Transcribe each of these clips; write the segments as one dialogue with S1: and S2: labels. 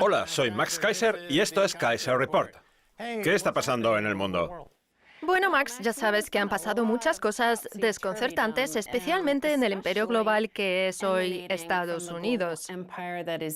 S1: Hola, soy Max Kaiser y esto es Kaiser Report. ¿Qué está pasando en el mundo?
S2: Bueno, Max, ya sabes que han pasado muchas cosas desconcertantes, especialmente en el imperio global que es hoy Estados Unidos.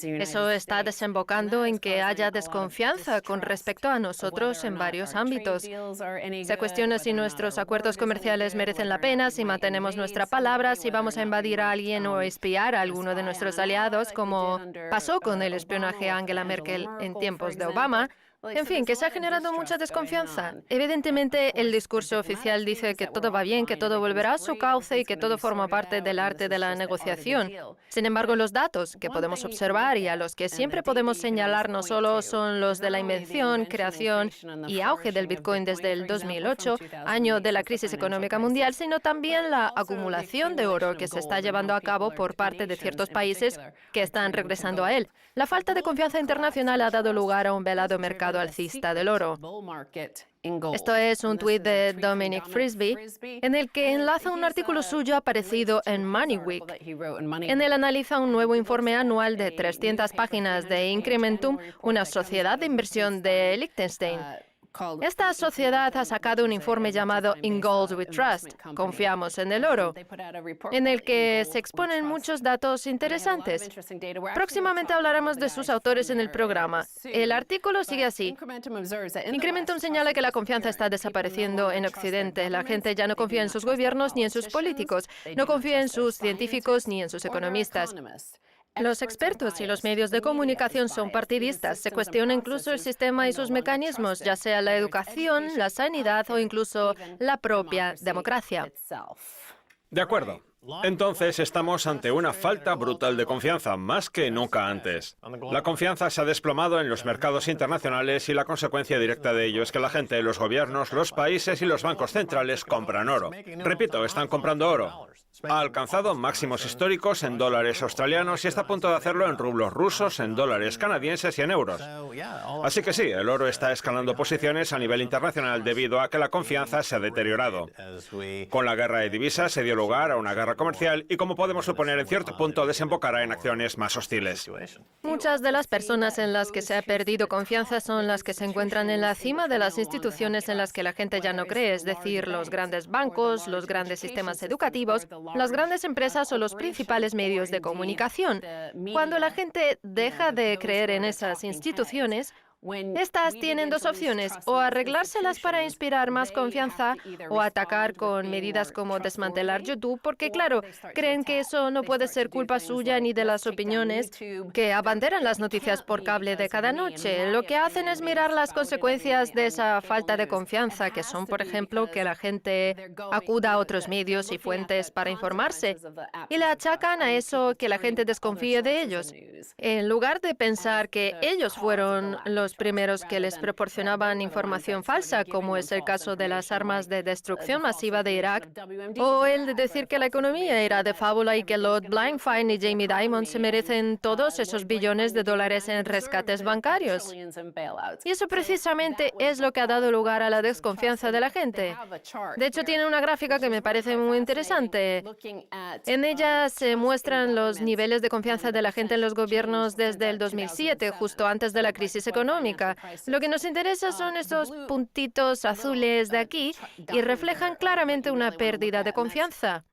S2: Eso está desembocando en que haya desconfianza con respecto a nosotros en varios ámbitos. Se cuestiona si nuestros acuerdos comerciales merecen la pena, si mantenemos nuestra palabra, si vamos a invadir a alguien o espiar a alguno de nuestros aliados, como pasó con el espionaje a Angela Merkel en tiempos de Obama. En fin, que se ha generado mucha desconfianza. Evidentemente, el discurso oficial dice que todo va bien, que todo volverá a su cauce y que todo forma parte del arte de la negociación. Sin embargo, los datos que podemos observar y a los que siempre podemos señalar no solo son los de la invención, creación y auge del Bitcoin desde el 2008, año de la crisis económica mundial, sino también la acumulación de oro que se está llevando a cabo por parte de ciertos países que están regresando a él. La falta de confianza internacional ha dado lugar a un velado mercado alcista del oro. Esto es un tuit de Dominic Frisby, en el que enlaza un artículo suyo aparecido en MoneyWeek. En él analiza un nuevo informe anual de 300 páginas de Incrementum, una sociedad de inversión de Liechtenstein. Esta sociedad ha sacado un informe llamado In Gold We Trust, Confiamos en el oro, en el que se exponen muchos datos interesantes. Próximamente hablaremos de sus autores en el programa. El artículo sigue así. Incrementum señala que la confianza está desapareciendo en Occidente. La gente ya no confía en sus gobiernos ni en sus políticos, no confía en sus científicos ni en sus economistas. Los expertos y los medios de comunicación son partidistas. Se cuestiona incluso el sistema y sus mecanismos, ya sea la educación, la sanidad o incluso la propia democracia.
S1: De acuerdo. Entonces estamos ante una falta brutal de confianza, más que nunca antes. La confianza se ha desplomado en los mercados internacionales y la consecuencia directa de ello es que la gente, los gobiernos, los países y los bancos centrales compran oro. Repito, están comprando oro. Ha alcanzado máximos históricos en dólares australianos y está a punto de hacerlo en rublos rusos, en dólares canadienses y en euros. Así que sí, el oro está escalando posiciones a nivel internacional debido a que la confianza se ha deteriorado. Con la guerra de divisas se dio lugar a una guerra comercial y, como podemos suponer, en cierto punto desembocará en acciones más hostiles.
S2: Muchas de las personas en las que se ha perdido confianza son las que se encuentran en la cima de las instituciones en las que la gente ya no cree, es decir, los grandes bancos, los grandes sistemas educativos, las grandes empresas o los principales medios de comunicación. Cuando la gente deja de creer en esas instituciones, estas tienen dos opciones, o arreglárselas para inspirar más confianza o atacar con medidas como desmantelar YouTube, porque claro, creen que eso no puede ser culpa suya ni de las opiniones que abanderan las noticias por cable de cada noche. Lo que hacen es mirar las consecuencias de esa falta de confianza, que son, por ejemplo, que la gente acuda a otros medios y fuentes para informarse, y le achacan a eso que la gente desconfíe de ellos. En lugar de pensar que ellos fueron los primeros que les proporcionaban información falsa, como es el caso de las armas de destrucción masiva de Irak, o el de decir que la economía era de fábula y que Lord Blankfein y Jamie Dimon se merecen todos esos billones de dólares en rescates bancarios. Y eso precisamente es lo que ha dado lugar a la desconfianza de la gente. De hecho, tiene una gráfica que me parece muy interesante. En ella se muestran los niveles de confianza de la gente en los gobiernos desde el 2007, justo antes de la crisis económica. Lo que nos interesa son estos puntitos azules de aquí y reflejan claramente una pérdida de confianza.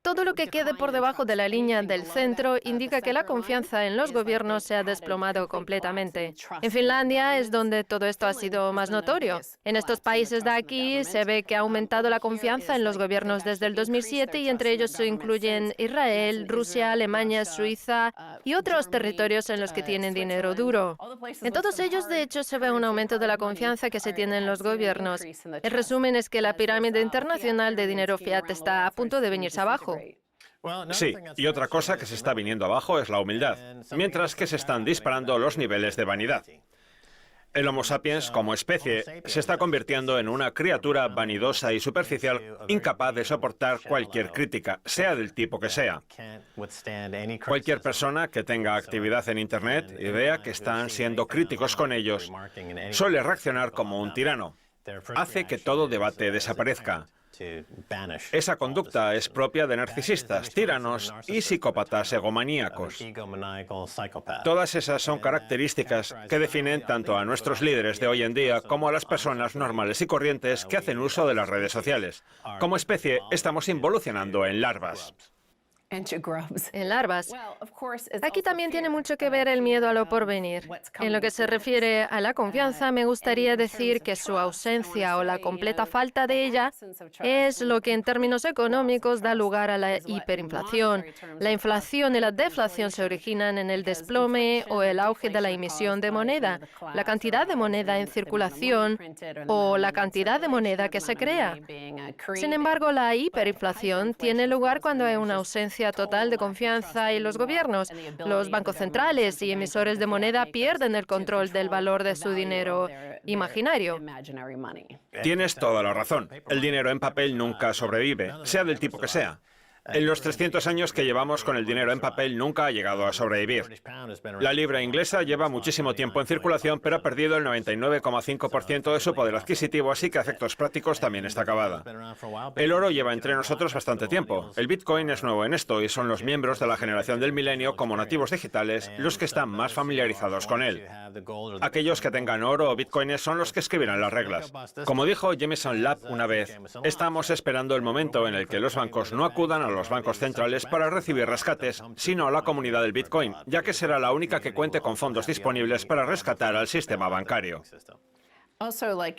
S2: Todo lo que quede por debajo de la línea del centro indica que la confianza en los gobiernos se ha desplomado completamente. En Finlandia es donde todo esto ha sido más notorio. En estos países de aquí se ve que ha aumentado la confianza en los gobiernos desde el 2007 y entre ellos se incluyen Israel, Rusia, Alemania, Suiza y otros territorios en los que tienen dinero duro. En todos ellos, de hecho, se ve un aumento de la confianza que se tiene en los gobiernos. El resumen es que la pirámide internacional de dinero fiat está a punto de venirse abajo.
S1: Sí, y otra cosa que se está viniendo abajo es la humildad, mientras que se están disparando los niveles de vanidad. El Homo sapiens, como especie, se está convirtiendo en una criatura vanidosa y superficial, incapaz de soportar cualquier crítica, sea del tipo que sea. Cualquier persona que tenga actividad en Internet y vea que están siendo críticos con ellos, suele reaccionar como un tirano. Hace que todo debate desaparezca. Esa conducta es propia de narcisistas, tiranos y psicópatas egomaníacos. Todas esas son características que definen tanto a nuestros líderes de hoy en día como a las personas normales y corrientes que hacen uso de las redes sociales. Como especie, estamos involucionando en larvas.
S2: En larvas. Aquí también tiene mucho que ver el miedo a lo porvenir. En lo que se refiere a la confianza, me gustaría decir que su ausencia o la completa falta de ella es lo que en términos económicos da lugar a la hiperinflación. La inflación y la deflación se originan en el desplome o el auge de la emisión de moneda, la cantidad de moneda en circulación o la cantidad de moneda que se crea. Sin embargo, la hiperinflación tiene lugar cuando hay una ausencia total de confianza en los gobiernos. Los bancos centrales y emisores de moneda pierden el control del valor de su dinero imaginario.
S1: Tienes toda la razón. El dinero en papel nunca sobrevive, sea del tipo que sea. En los 300 años que llevamos con el dinero en papel nunca ha llegado a sobrevivir. La libra inglesa lleva muchísimo tiempo en circulación, pero ha perdido el 99,5% de su poder adquisitivo, así que a efectos prácticos también está acabada. El oro lleva entre nosotros bastante tiempo. El Bitcoin es nuevo en esto y son los miembros de la generación del milenio como nativos digitales los que están más familiarizados con él. Aquellos que tengan oro o bitcoins son los que escribirán las reglas. Como dijo Jameson Lab una vez, estamos esperando el momento en el que los bancos no acudan a los bancos centrales para recibir rescates, sino a la comunidad del Bitcoin, ya que será la única que cuente con fondos disponibles para rescatar al sistema bancario.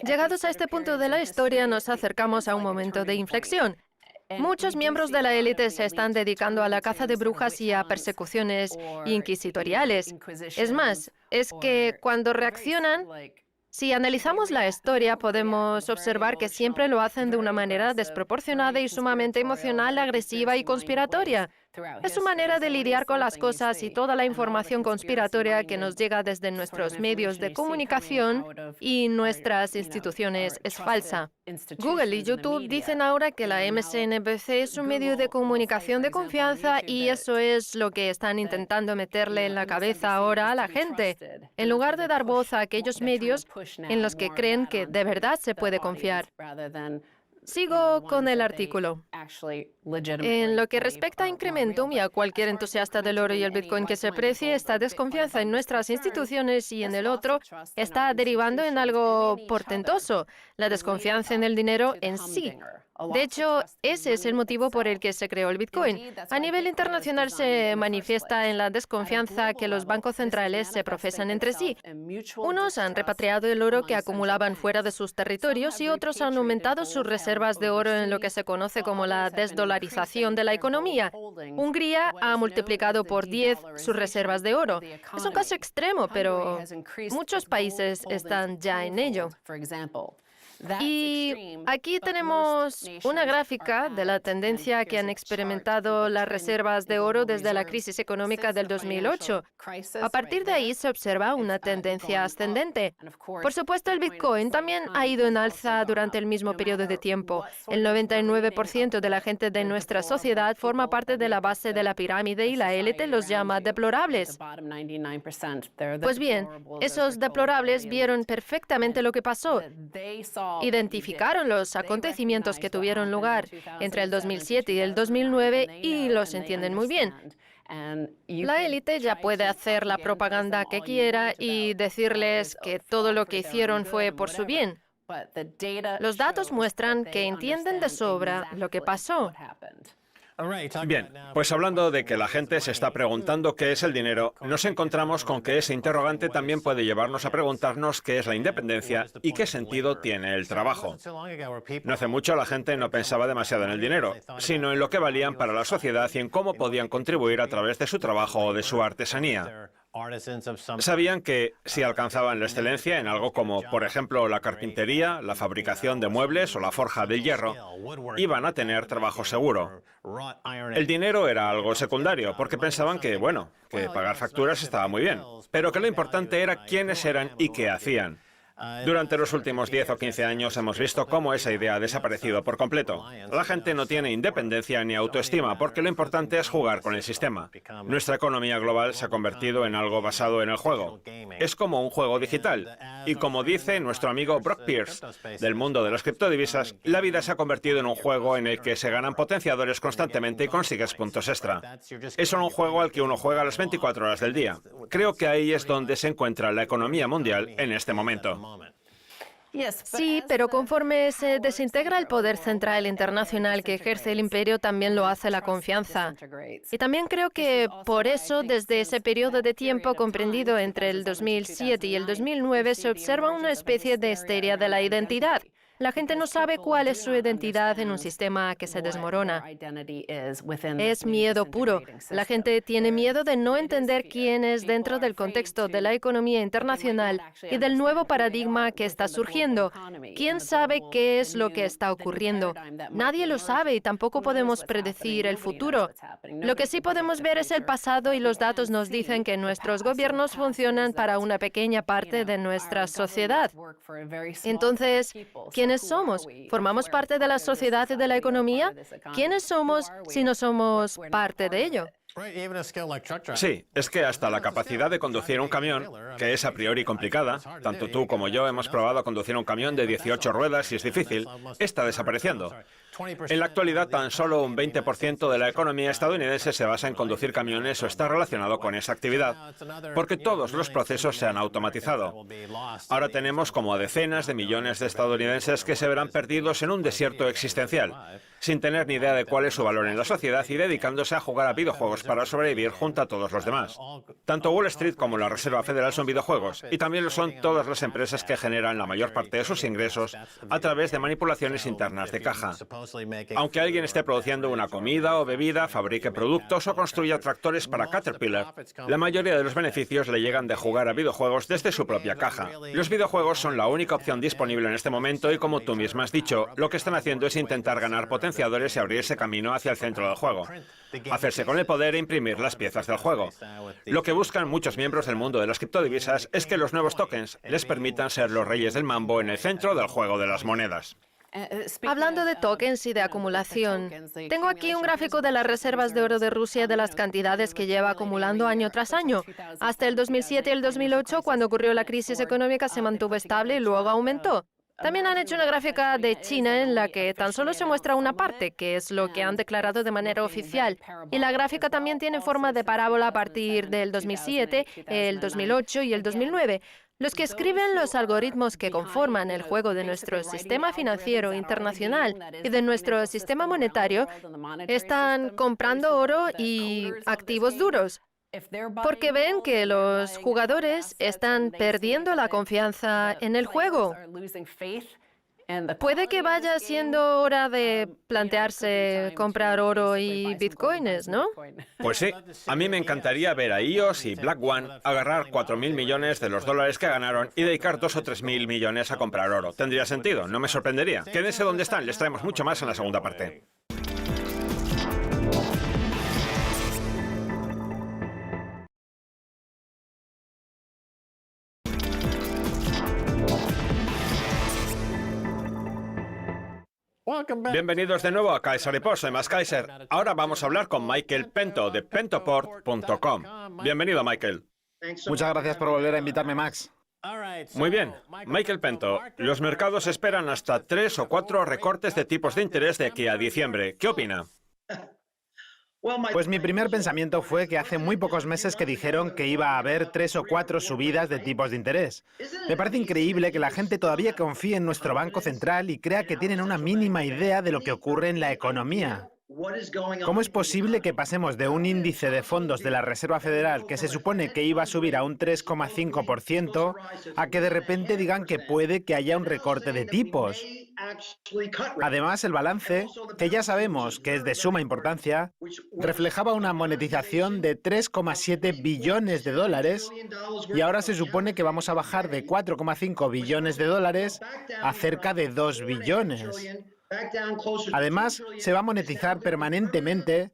S2: Llegados a este punto de la historia, nos acercamos a un momento de inflexión. Muchos miembros de la élite se están dedicando a la caza de brujas y a persecuciones inquisitoriales. Es más, es que cuando reaccionan, si analizamos la historia, podemos observar que siempre lo hacen de una manera desproporcionada y sumamente emocional, agresiva y conspiratoria. Es su manera de lidiar con las cosas y toda la información conspiratoria que nos llega desde nuestros medios de comunicación y nuestras instituciones es falsa. Google y YouTube dicen ahora que la MSNBC es un medio de comunicación de confianza y eso es lo que están intentando meterle en la cabeza ahora a la gente, en lugar de dar voz a aquellos medios en los que creen que de verdad se puede confiar. Sigo con el artículo. En lo que respecta a Incrementum y a cualquier entusiasta del oro y el Bitcoin que se precie, esta desconfianza en nuestras instituciones y en el otro está derivando en algo portentoso, la desconfianza en el dinero en sí. De hecho, ese es el motivo por el que se creó el Bitcoin. A nivel internacional se manifiesta en la desconfianza que los bancos centrales se profesan entre sí. Unos han repatriado el oro que acumulaban fuera de sus territorios y otros han aumentado sus reservas de oro en lo que se conoce como la desdolarización de la economía. Hungría ha multiplicado por 10 sus reservas de oro. Es un caso extremo, pero muchos países están ya en ello. Y aquí tenemos una gráfica de la tendencia que han experimentado las reservas de oro desde la crisis económica del 2008. A partir de ahí se observa una tendencia ascendente. Por supuesto, el Bitcoin también ha ido en alza durante el mismo periodo de tiempo. El 99% de la gente de nuestra sociedad forma parte de la base de la pirámide y la élite los llama deplorables. Pues bien, esos deplorables vieron perfectamente lo que pasó. Identificaron los acontecimientos que tuvieron lugar entre el 2007 y el 2009 y los entienden muy bien. La élite ya puede hacer la propaganda que quiera y decirles que todo lo que hicieron fue por su bien. Los datos muestran que entienden de sobra lo que pasó.
S1: Bien, pues hablando de que la gente se está preguntando qué es el dinero, nos encontramos con que ese interrogante también puede llevarnos a preguntarnos qué es la independencia y qué sentido tiene el trabajo. No hace mucho la gente no pensaba demasiado en el dinero, sino en lo que valían para la sociedad y en cómo podían contribuir a través de su trabajo o de su artesanía. Sabían que si alcanzaban la excelencia en algo como, por ejemplo, la carpintería, la fabricación de muebles o la forja del hierro, iban a tener trabajo seguro. El dinero era algo secundario, porque pensaban que, bueno, que pagar facturas estaba muy bien, pero que lo importante era quiénes eran y qué hacían. Durante los últimos 10 o 15 años hemos visto cómo esa idea ha desaparecido por completo. La gente no tiene independencia ni autoestima porque lo importante es jugar con el sistema. Nuestra economía global se ha convertido en algo basado en el juego. Es como un juego digital. Y como dice nuestro amigo Brock Pierce, del mundo de las criptodivisas, la vida se ha convertido en un juego en el que se ganan potenciadores constantemente y consigues puntos extra. Es solo un juego al que uno juega las 24 horas del día. Creo que ahí es donde se encuentra la economía mundial en este momento.
S2: Sí, pero conforme se desintegra el poder central internacional que ejerce el imperio, también lo hace la confianza. Y también creo que por eso, desde ese periodo de tiempo comprendido entre el 2007 y el 2009, se observa una especie de histeria de la identidad. La gente no sabe cuál es su identidad en un sistema que se desmorona. Es miedo puro. La gente tiene miedo de no entender quién es dentro del contexto de la economía internacional y del nuevo paradigma que está surgiendo. ¿Quién sabe qué es lo que está ocurriendo? Nadie lo sabe y tampoco podemos predecir el futuro. Lo que sí podemos ver es el pasado y los datos nos dicen que nuestros gobiernos funcionan para una pequeña parte de nuestra sociedad. Entonces, ¿quiénes somos? ¿Formamos parte de la sociedad y de la economía? ¿Quiénes somos si no somos parte de ello?
S1: Sí, es que hasta la capacidad de conducir un camión, que es a priori complicada, tanto tú como yo hemos probado a conducir un camión de 18 ruedas y es difícil, está desapareciendo. En la actualidad, tan solo un 20% de la economía estadounidense se basa en conducir camiones o está relacionado con esa actividad, porque todos los procesos se han automatizado. Ahora tenemos como a decenas de millones de estadounidenses que se verán perdidos en un desierto existencial, sin tener ni idea de cuál es su valor en la sociedad y dedicándose a jugar a videojuegos para sobrevivir junto a todos los demás. Tanto Wall Street como la Reserva Federal son videojuegos, y también lo son todas las empresas que generan la mayor parte de sus ingresos a través de manipulaciones internas de caja. Aunque alguien esté produciendo una comida o bebida, fabrique productos o construya tractores para Caterpillar, la mayoría de los beneficios le llegan de jugar a videojuegos desde su propia caja. Los videojuegos son la única opción disponible en este momento y, como tú misma has dicho, lo que están haciendo es intentar ganar potenciadores y abrirse camino hacia el centro del juego. Hacerse con el poder e imprimir las piezas del juego. Lo que buscan muchos miembros del mundo de las criptodivisas es que los nuevos tokens les permitan ser los reyes del mambo en el centro del juego de las monedas.
S2: Hablando de tokens y de acumulación, tengo aquí un gráfico de las reservas de oro de Rusia de las cantidades que lleva acumulando año tras año. Hasta el 2007 y el 2008, cuando ocurrió la crisis económica, se mantuvo estable y luego aumentó. También han hecho una gráfica de China en la que tan solo se muestra una parte, que es lo que han declarado de manera oficial. Y la gráfica también tiene forma de parábola a partir del 2007, el 2008 y el 2009. Los que escriben los algoritmos que conforman el juego de nuestro sistema financiero internacional y de nuestro sistema monetario están comprando oro y activos duros, porque ven que los jugadores están perdiendo la confianza en el juego. Puede que vaya siendo hora de plantearse comprar oro y bitcoins, ¿no?
S1: Pues sí, a mí me encantaría ver a iOS y Black One agarrar 4.000 millones de los dólares que ganaron y dedicar 2 o 3.000 millones a comprar oro. Tendría sentido, no me sorprendería. Quédense donde están, les traemos mucho más en la segunda parte. Bienvenidos de nuevo a Kaiser Report, soy Max Kaiser. Ahora vamos a hablar con Michael Pento de pentoport.com. Bienvenido, Michael.
S3: Muchas gracias por volver a invitarme, Max.
S1: Muy bien. Michael Pento, los mercados esperan hasta 3 o 4 recortes de tipos de interés de aquí a diciembre. ¿Qué opina?
S3: Pues mi primer pensamiento fue que hace muy pocos meses que dijeron que iba a haber 3 o 4 subidas de tipos de interés. Me parece increíble que la gente todavía confíe en nuestro Banco Central y crea que tienen una mínima idea de lo que ocurre en la economía. ¿Cómo es posible que pasemos de un índice de fondos de la Reserva Federal que se supone que iba a subir a un 3,5% a que de repente digan que puede que haya un recorte de tipos? Además, el balance, que ya sabemos que es de suma importancia, reflejaba una monetización de 3,7 billones de dólares y ahora se supone que vamos a bajar de 4,5 billones de dólares a cerca de 2 billones. Además, se va a monetizar permanentemente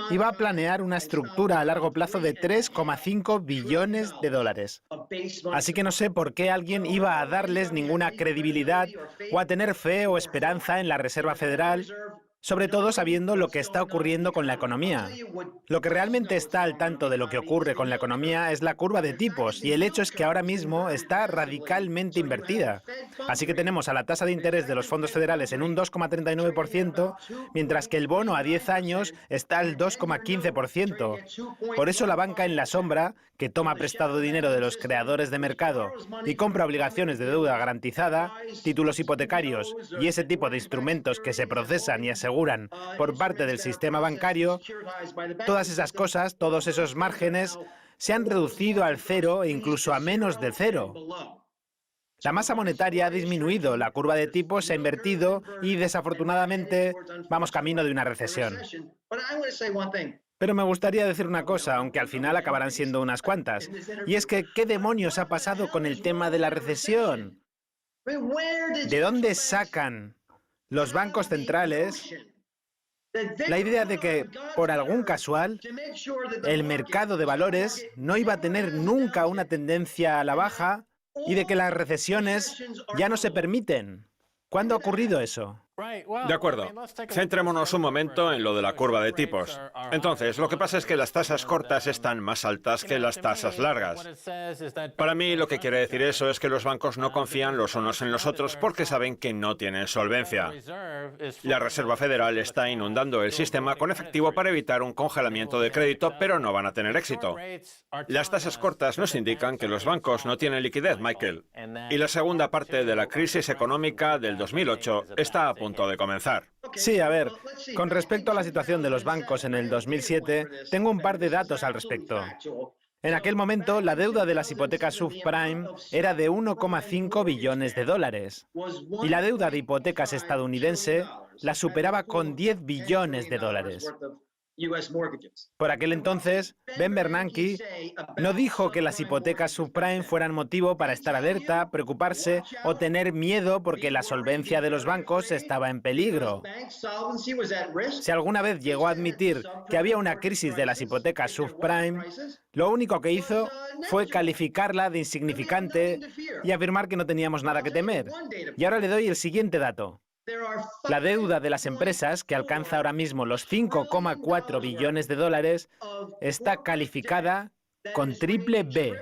S3: iba a planear una estructura a largo plazo de 3,5 billones de dólares. Así que no sé por qué alguien iba a darles ninguna credibilidad o a tener fe o esperanza en la Reserva Federal, sobre todo sabiendo lo que está ocurriendo con la economía. Lo que realmente está al tanto de lo que ocurre con la economía es la curva de tipos, y el hecho es que ahora mismo está radicalmente invertida. Así que tenemos a la tasa de interés de los fondos federales en un 2,39%, mientras que el bono a 10 años está al 2,15%. Por eso la banca en la sombra, que toma prestado dinero de los creadores de mercado y compra obligaciones de deuda garantizada, títulos hipotecarios y ese tipo de instrumentos que se procesan y aseguran por parte del sistema bancario, todas esas cosas, todos esos márgenes, se han reducido al cero e incluso a menos de cero. La masa monetaria ha disminuido, la curva de tipos se ha invertido y, desafortunadamente, vamos camino de una recesión. Pero me gustaría decir una cosa, aunque al final acabarán siendo unas cuantas, y es que ¿qué demonios ha pasado con el tema de la recesión? ¿De dónde sacan los bancos centrales la idea de que, por algún casual, el mercado de valores no iba a tener nunca una tendencia a la baja y de que las recesiones ya no se permiten? ¿Cuándo ha ocurrido eso?
S1: De acuerdo. Centrémonos un momento en lo de la curva de tipos. Entonces, lo que pasa es que las tasas cortas están más altas que las tasas largas. Para mí, lo que quiere decir eso es que los bancos no confían los unos en los otros porque saben que no tienen solvencia. La Reserva Federal está inundando el sistema con efectivo para evitar un congelamiento de crédito, pero no van a tener éxito. Las tasas cortas nos indican que los bancos no tienen liquidez, Michael. Y la segunda parte de la crisis económica del 2008 está a punto de comenzar.
S3: Sí, a ver, con respecto a la situación de los bancos en el 2007, tengo un par de datos al respecto. En aquel momento, la deuda de las hipotecas subprime era de 1,5 billones de dólares y la deuda de hipotecas estadounidense la superaba con 10 billones de dólares. Por aquel entonces, Ben Bernanke no dijo que las hipotecas subprime fueran motivo para estar alerta, preocuparse o tener miedo porque la solvencia de los bancos estaba en peligro. Si alguna vez llegó a admitir que había una crisis de las hipotecas subprime, lo único que hizo fue calificarla de insignificante y afirmar que no teníamos nada que temer. Y ahora le doy el siguiente dato. La deuda de las empresas, que alcanza ahora mismo los 5,4 billones de dólares, está calificada con triple B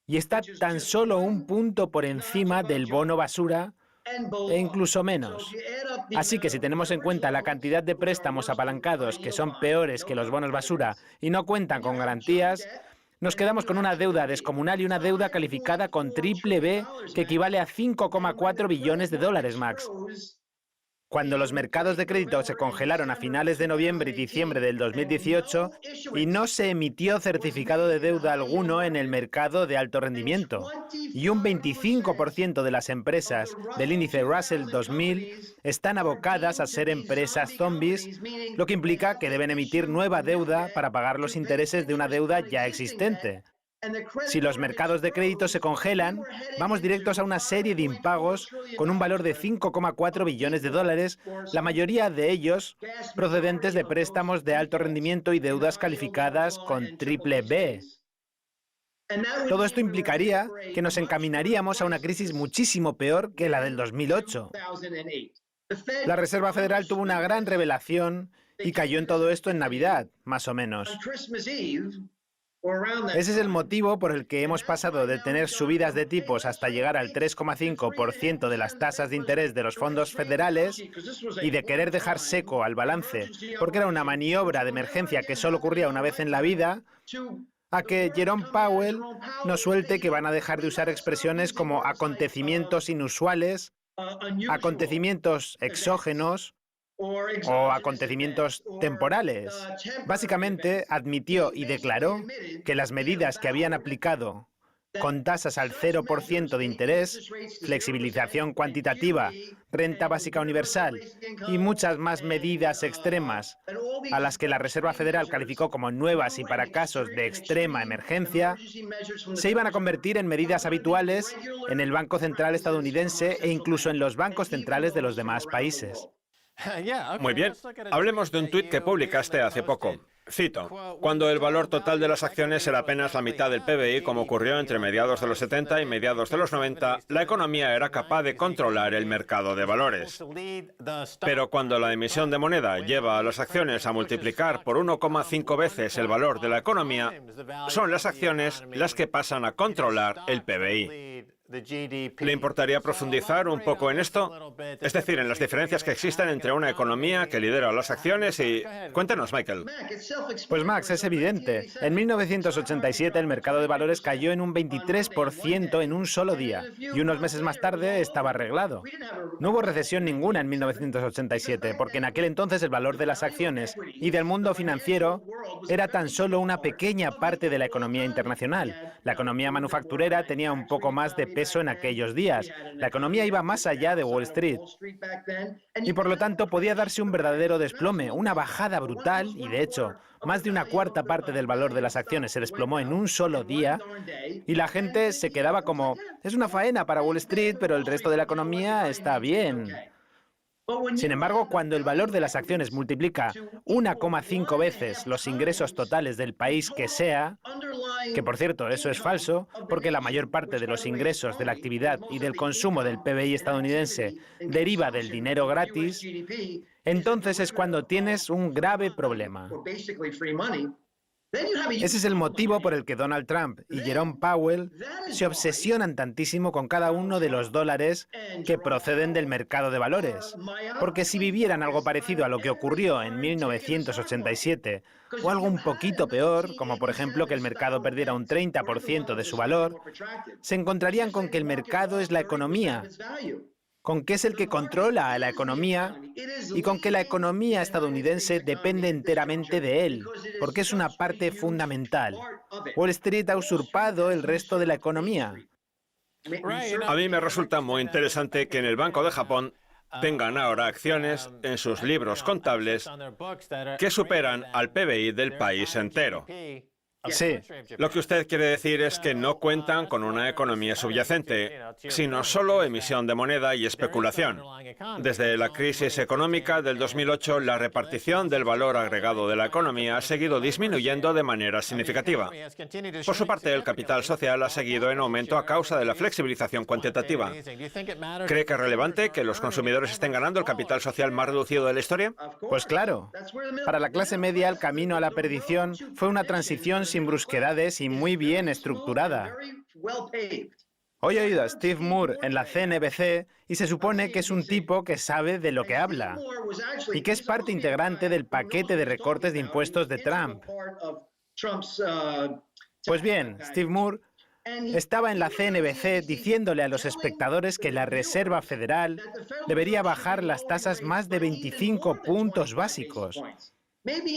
S3: y está tan solo un punto por encima del bono basura e incluso menos. Así que si tenemos en cuenta la cantidad de préstamos apalancados que son peores que los bonos basura y no cuentan con garantías, nos quedamos con una deuda descomunal y una deuda calificada con triple B que equivale a 5,4 billones de dólares, Max. Cuando los mercados de crédito se congelaron a finales de noviembre y diciembre del 2018 y no se emitió certificado de deuda alguno en el mercado de alto rendimiento, y un 25% de las empresas del índice Russell 2000 están abocadas a ser empresas zombies, lo que implica que deben emitir nueva deuda para pagar los intereses de una deuda ya existente. Si los mercados de crédito se congelan, vamos directos a una serie de impagos con un valor de 5,4 billones de dólares, la mayoría de ellos procedentes de préstamos de alto rendimiento y deudas calificadas con triple B. Todo esto implicaría que nos encaminaríamos a una crisis muchísimo peor que la del 2008. La Reserva Federal tuvo una gran revelación y cayó en todo esto en Navidad, más o menos. Ese es el motivo por el que hemos pasado de tener subidas de tipos hasta llegar al 3,5% de las tasas de interés de los fondos federales y de querer dejar seco al balance, porque era una maniobra de emergencia que solo ocurría una vez en la vida, a que Jerome Powell nos suelte que van a dejar de usar expresiones como acontecimientos inusuales, acontecimientos exógenos o acontecimientos temporales. Básicamente, admitió y declaró que las medidas que habían aplicado con tasas al 0% de interés, flexibilización cuantitativa, renta básica universal y muchas más medidas extremas a las que la Reserva Federal calificó como nuevas y para casos de extrema emergencia, se iban a convertir en medidas habituales en el Banco Central estadounidense e incluso en los bancos centrales de los demás países.
S1: Muy bien, hablemos de un tuit que publicaste hace poco. Cito, cuando el valor total de las acciones era apenas la mitad del PBI, como ocurrió entre mediados de los 70 y mediados de los 90, la economía era capaz de controlar el mercado de valores. Pero cuando la emisión de moneda lleva a las acciones a multiplicar por 1,5 veces el valor de la economía, son las acciones las que pasan a controlar el PBI. ¿Le importaría profundizar un poco en esto? Es decir, en las diferencias que existen entre una economía que lidera las acciones y... Cuéntanos, Michael.
S3: Pues Max, es evidente. En 1987 el mercado de valores cayó en un 23% en un solo día y unos meses más tarde estaba arreglado. No hubo recesión ninguna en 1987 porque en aquel entonces el valor de las acciones y del mundo financiero era tan solo una pequeña parte de la economía internacional. La economía manufacturera tenía un poco más de peso en aquellos días. La economía iba más allá de Wall Street y por lo tanto podía darse un verdadero desplome, una bajada brutal y de hecho más de una cuarta parte del valor de las acciones se desplomó en un solo día y la gente se quedaba como, es una faena para Wall Street, pero el resto de la economía está bien. Sin embargo, cuando el valor de las acciones multiplica 1,5 veces los ingresos totales del país que sea, que por cierto, eso es falso, porque la mayor parte de los ingresos de la actividad y del consumo del PBI estadounidense deriva del dinero gratis, entonces es cuando tienes un grave problema. Ese es el motivo por el que Donald Trump y Jerome Powell se obsesionan tantísimo con cada uno de los dólares que proceden del mercado de valores. Porque si vivieran algo parecido a lo que ocurrió en 1987, o algo un poquito peor, como por ejemplo que el mercado perdiera un 30% de su valor, se encontrarían con que el mercado es la economía, con que es el que controla a la economía y con que la economía estadounidense depende enteramente de él, porque es una parte fundamental. Wall Street ha usurpado el resto de la economía.
S1: A mí me resulta muy interesante que en el Banco de Japón tengan ahora acciones en sus libros contables que superan al PBI del país entero.
S3: Sí.
S1: Lo que usted quiere decir es que no cuentan con una economía subyacente, sino solo emisión de moneda y especulación. Desde la crisis económica del 2008, la repartición del valor agregado de la economía ha seguido disminuyendo de manera significativa. Por su parte, el capital social ha seguido en aumento a causa de la flexibilización cuantitativa. ¿Cree que es relevante que los consumidores estén ganando el capital social más reducido de la historia?
S3: Pues claro. Para la clase media, el camino a la perdición fue una transición sin brusquedades y muy bien estructurada. Hoy he oído a Steve Moore en la CNBC y se supone que es un tipo que sabe de lo que habla y que es parte integrante del paquete de recortes de impuestos de Trump. Pues bien, Steve Moore estaba en la CNBC diciéndole a los espectadores que la Reserva Federal debería bajar las tasas más de 25 puntos básicos,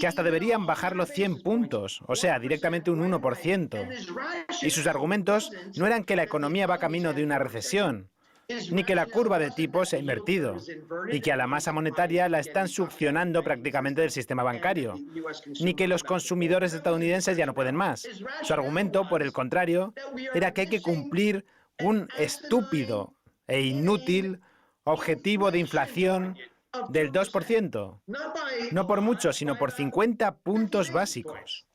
S3: que hasta deberían bajarlo 100 puntos, o sea, directamente un 1%. Y sus argumentos no eran que la economía va camino de una recesión, ni que la curva de tipos se ha invertido, y que a la masa monetaria la están succionando prácticamente del sistema bancario, ni que los consumidores estadounidenses ya no pueden más. Su argumento, por el contrario, era que hay que cumplir un estúpido e inútil objetivo de inflación del 2%. No por mucho, sino por 50 puntos básicos.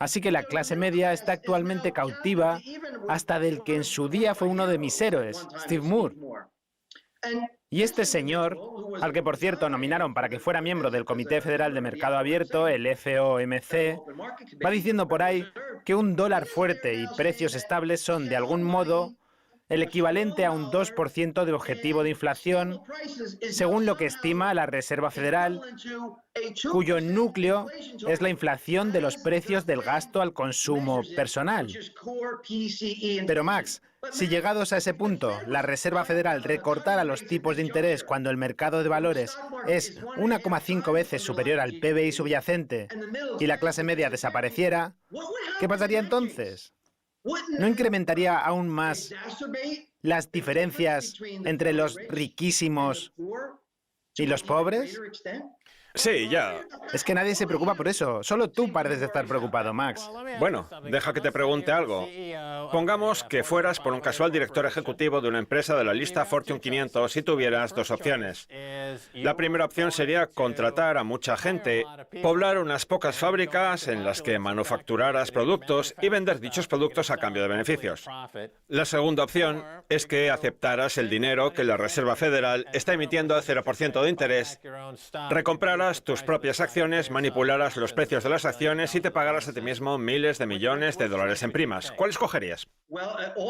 S3: Así que la clase media está actualmente cautiva hasta del que en su día fue uno de mis héroes, Steve Moore. Y este señor, al que por cierto nominaron para que fuera miembro del Comité Federal de Mercado Abierto, el FOMC, va diciendo por ahí que un dólar fuerte y precios estables son de algún modo el equivalente a un 2% de objetivo de inflación, según lo que estima la Reserva Federal, cuyo núcleo es la inflación de los precios del gasto al consumo personal. Pero Max, si llegados a ese punto, la Reserva Federal recortara los tipos de interés cuando el mercado de valores es 1,5 veces superior al PBI subyacente y la clase media desapareciera, ¿qué pasaría entonces? ¿No incrementaría aún más las diferencias entre los riquísimos y los pobres?
S1: Sí, ya.
S3: Es que nadie se preocupa por eso. Solo tú pareces de estar preocupado, Max.
S1: Bueno, deja que te pregunte algo. Pongamos que fueras por un casual director ejecutivo de una empresa de la lista Fortune 500 y tuvieras dos opciones. La primera opción sería contratar a mucha gente, poblar unas pocas fábricas en las que manufacturaras productos y vender dichos productos a cambio de beneficios. La segunda opción es que aceptaras el dinero que la Reserva Federal está emitiendo al 0% de interés, recompraras tus propias acciones, manipularas los precios de las acciones y te pagaras a ti mismo miles de millones de dólares en primas. ¿Cuál escogerías?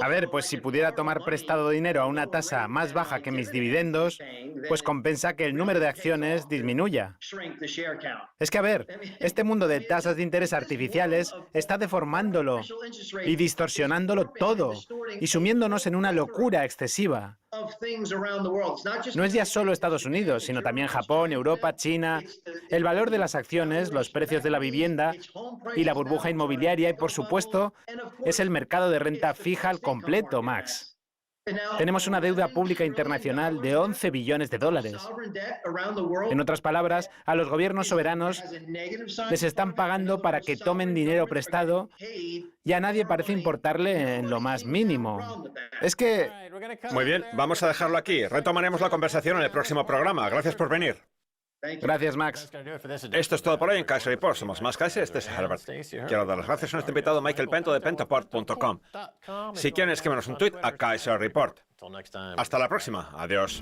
S3: A ver, pues si pudiera tomar prestado dinero a una tasa más baja que mis dividendos, pues compensa que el número de acciones disminuya. Es que, a ver, este mundo de tasas de interés artificiales está deformándolo y distorsionándolo todo y sumiéndonos en una locura excesiva. No es ya solo Estados Unidos, sino también Japón, Europa, China. El valor de las acciones, los precios de la vivienda y la burbuja inmobiliaria y, por supuesto, es el mercado de renta fija al completo, Max. Tenemos una deuda pública internacional de 11 billones de dólares. En otras palabras, a los gobiernos soberanos les están pagando para que tomen dinero prestado y a nadie parece importarle en lo más mínimo. Es que...
S1: Muy bien, vamos a dejarlo aquí. Retomaremos la conversación en el próximo programa. Gracias por venir.
S3: Gracias, Max.
S1: Esto es todo por hoy en Kaiser Report. Somos más Kaiser, este es Herbert. Quiero dar las gracias a nuestro invitado Michael Pento de pentaport.com. Si quieren, escríbanos un tweet a Kaiser Report. Hasta la próxima. Adiós.